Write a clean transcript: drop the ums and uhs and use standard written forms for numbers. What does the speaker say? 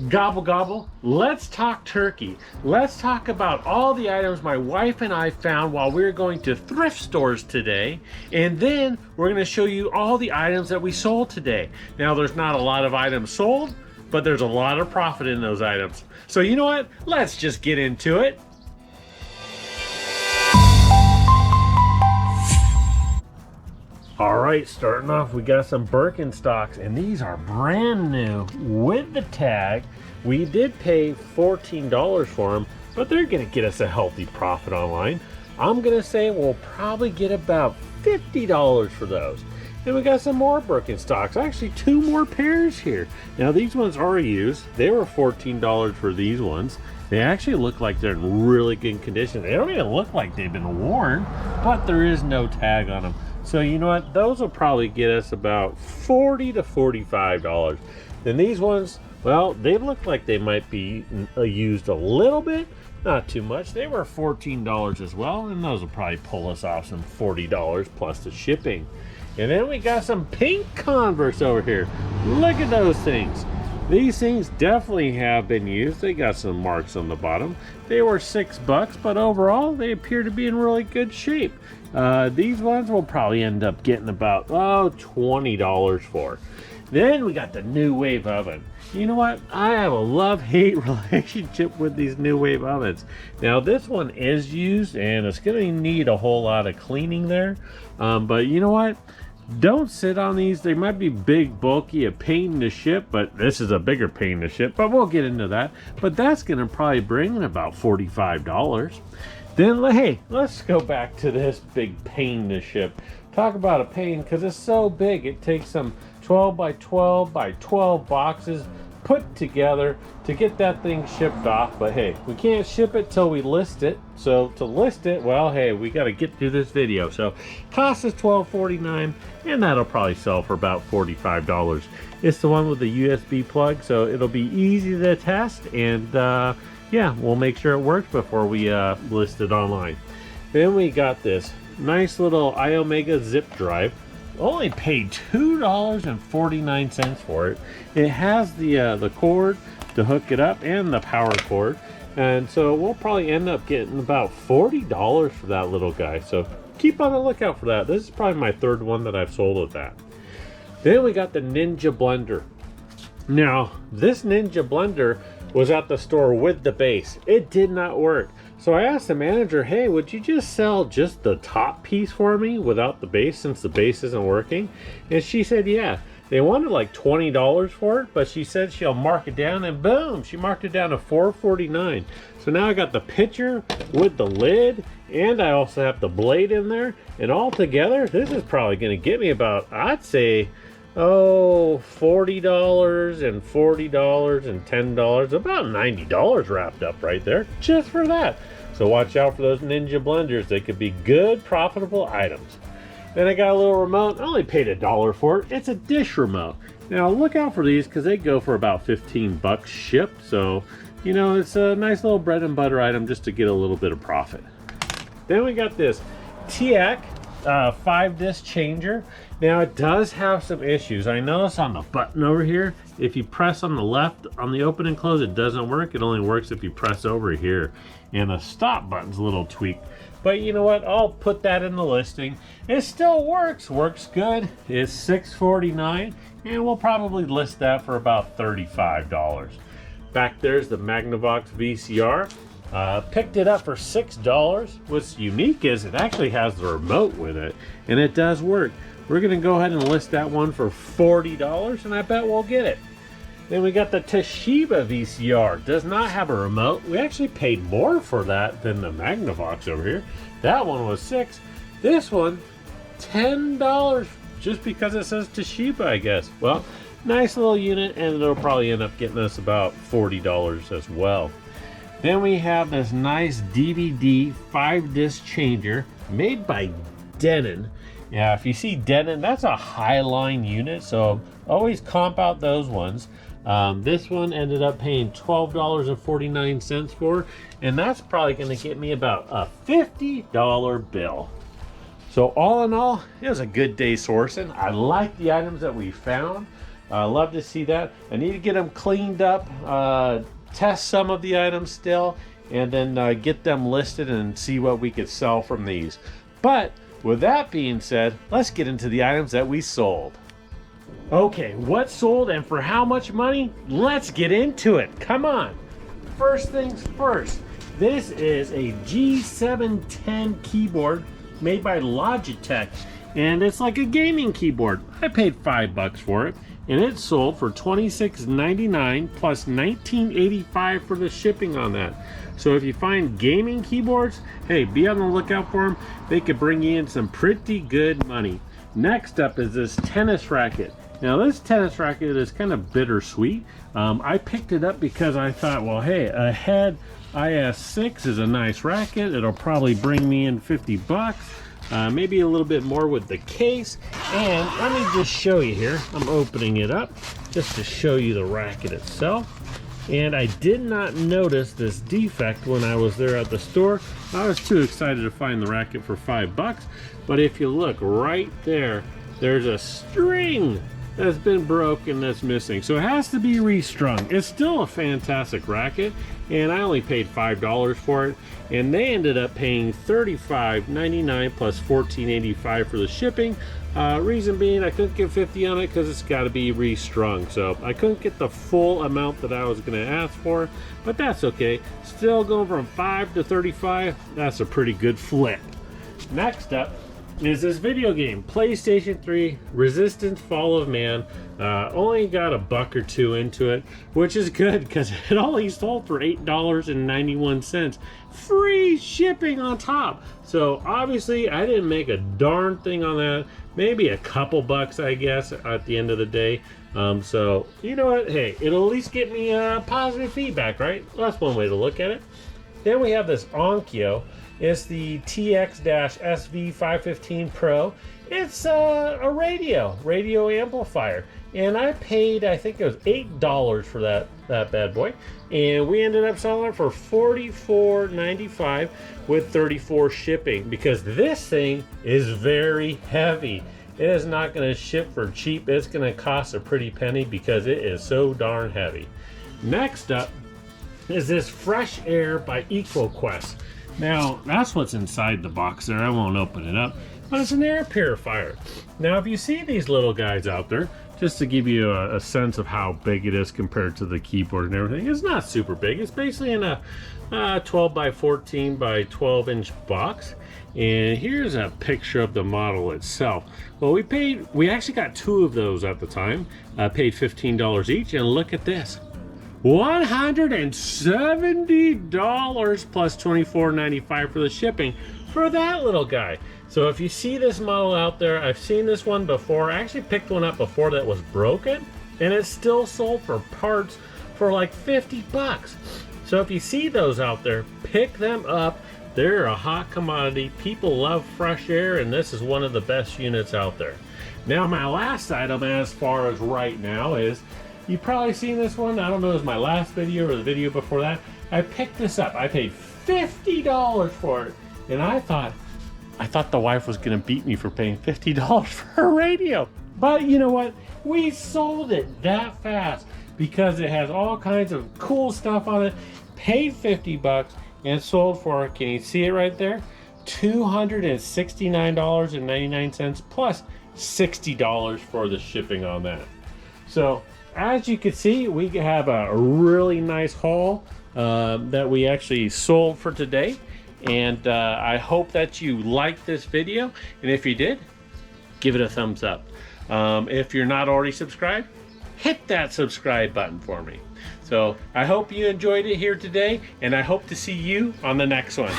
Gobble gobble, let's talk turkey. Let's talk about all the items my wife and I found while we were going to thrift stores today. And then we're going to show you all the items that we sold today. Now there's not a lot of items sold, but there's a lot of profit in those items. So you know what? Let's just get into it. All right, starting off, we got some Birkenstocks, and these are brand new with the tag. We did pay $14 for them, but they're gonna get us a healthy profit online. I'm gonna say we'll probably get about $50 for those. And we got some more Birkenstocks, actually 2 more pairs here. Now these ones are used. They were $14 for these ones. They actually look like they're in really good condition. They don't even look like they've been worn, but there is no tag on them. So you know what, those will probably get us about $40 to $45. Then these ones, well, they look like they might be used a little bit, not too much. They were $14 as well, and those will probably pull us off some $40 plus the shipping. And then we got some pink Converse over here. Look at those things. These things definitely have been used. They got some marks on the bottom. They were $6, but overall they appear to be in really good shape. These ones will probably end up getting about $20 for. Then we got the New Wave oven. You know what? I have a love-hate relationship with these New Wave ovens. Now this one is used and it's going to need a whole lot of cleaning there. But you know what? Don't sit on these. They might be big, bulky, a pain to ship, but this is a bigger pain to ship, but we'll get into that. But that's going to probably bring in about $45. Then, hey, let's go back to this big pain to ship. Talk about a pain, because it's so big. It takes some 12 by 12 by 12 boxes put together to get that thing shipped off. But hey, we can't ship it till we list it. So to list it, well, hey, we got to get through this video. So cost us $12.49, and that'll probably sell for about $45. It's the one with the USB plug, so it'll be easy to test, and yeah, we'll make sure it works before we list it online. Then we got this nice little iOmega zip drive. Only paid $2.49 for it. It has the cord to hook it up and the power cord, and so we'll probably end up getting about $40 for that little guy. So keep on the lookout for that. This is probably my 3rd one that I've sold with that. Then we got the Ninja blender. Now this Ninja blender was at the store with the base. It did not work. So I asked the manager, hey, would you just sell just the top piece for me without the base, since the base isn't working? And she said, yeah. They wanted like $20 for it, but she said she'll mark it down, and boom, she marked it down to $4.49. So now I got the pitcher with the lid, and I also have the blade in there, and all together, this is probably gonna get me about, I'd say, $40 and $40 and $10, about $90 wrapped up right there just for that. So watch out for those Ninja blenders. They could be good, profitable items. Then I got a little remote. I only paid $1 for it. It's a dish remote. Now look out for these, because they go for about 15 bucks shipped. So, you know, it's a nice little bread and butter item just to get a little bit of profit. Then we got this TIAC 5-disc changer. Now it does have some issues. I notice on the button over here, if you press on the left on the open and close, it doesn't work. It only works if you press over here. And the stop button's a little tweaked. But you know what? I'll put that in the listing. It still works good. It's $6.49, and we'll probably list that for about $35. Back there's the Magnavox Vcr. Picked it up for $6. What's unique is it actually has the remote with it, and it does work. We're gonna go ahead and list that one for $40, and I bet we'll get it. Then we got the Toshiba VCR. Does not have a remote. We actually paid more for that than the Magnavox over here. That one was $6. This one, $10, just because it says Toshiba, I guess. Well, nice little unit, and it'll probably end up getting us about $40 as well. Then we have this nice DVD 5-disc changer made by Denon. Yeah, if you see Denon, that's a Highline unit, so always comp out those ones. This one ended up paying $12.49 for, and that's probably going to get me about a $50 bill. So all in all, it was a good day sourcing. I like the items that we found. Love to see that. I need to get them cleaned up, test some of the items still, and then get them listed and see what we could sell from these. But with that being said, let's get into the items that we sold. Okay, what sold and for how much money? Let's get into it. Come on. First things first, this is a G710 keyboard made by Logitech, and it's like a gaming keyboard. I paid $5 for it, and it sold for $26.99 plus $19.85 for the shipping on that. So if you find gaming keyboards, hey, be on the lookout for them. They could bring you in some pretty good money. Next up is this tennis racket. Now this tennis racket is kind of bittersweet. I picked it up because I thought, well, hey, a head IS6 is a nice racket. It'll probably bring me in $50, maybe a little bit more with the case. And let me just show you here. I'm opening it up just to show you the racket itself. And I did not notice this defect when I was there at the store. I was too excited to find the racket for $5. But if you look right there, there's a string that's been broken that's missing. So it has to be restrung. It's still a fantastic racket, and I only paid $5 for it. And they ended up paying $35.99 plus $14.85 for the shipping. Reason being, I couldn't get $50 on it because it's got to be restrung. So I couldn't get the full amount that I was going to ask for, but that's okay. Still going from $5 to $35. That's a pretty good flip. Next up is this video game, PlayStation 3 Resistance Fall of Man. Only got $1 or $2 into it, which is good because it only sold for $8.91. Free shipping on top. So obviously I didn't make a darn thing on that. Maybe a couple bucks, I guess, at the end of the day. So you know what? Hey, it'll at least get me positive feedback, right? Well, that's one way to look at it. Then we have this Onkyo. It's the TX-SV515 Pro. It's a radio amplifier. And I paid, I think it was $8 for that bad boy. And we ended up selling it for $44.95 with $34 shipping, because this thing is very heavy. It is not going to ship for cheap. It's going to cost a pretty penny because it is so darn heavy. Next up is this Fresh Air by EcoQuest. Now, that's what's inside the box there. I won't open it up, but it's an air purifier. Now, if you see these little guys out there, just to give you a sense of how big it is compared to the keyboard and everything, it's not super big. It's basically in a 12 by 14 by 12 inch box. And here's a picture of the model itself. Well, we actually got 2 of those at the time. Paid $15 each, and look at this. $170 plus $24.95 for the shipping for that little guy. So if you see this model out there, I've seen this one before. I actually picked one up before that was broken, and it's still sold for parts for like $50. So if you see those out there, pick them up. They're a hot commodity. People love Fresh Air, and this is one of the best units out there. Now, my last item as far as right now is, you've probably seen this one. I don't know if it was my last video or the video before that. I picked this up. I paid $50 for it. And I thought the wife was going to beat me for paying $50 for her radio. But you know what? We sold it that fast because it has all kinds of cool stuff on it. Paid $50 and sold for, can you see it right there? $269.99 plus $60 for the shipping on that. So as you can see, we have a really nice haul that we actually sold for today. And I hope that you liked this video. And if you did, give it a thumbs up. If you're not already subscribed, hit that subscribe button for me. So I hope you enjoyed it here today, and I hope to see you on the next one.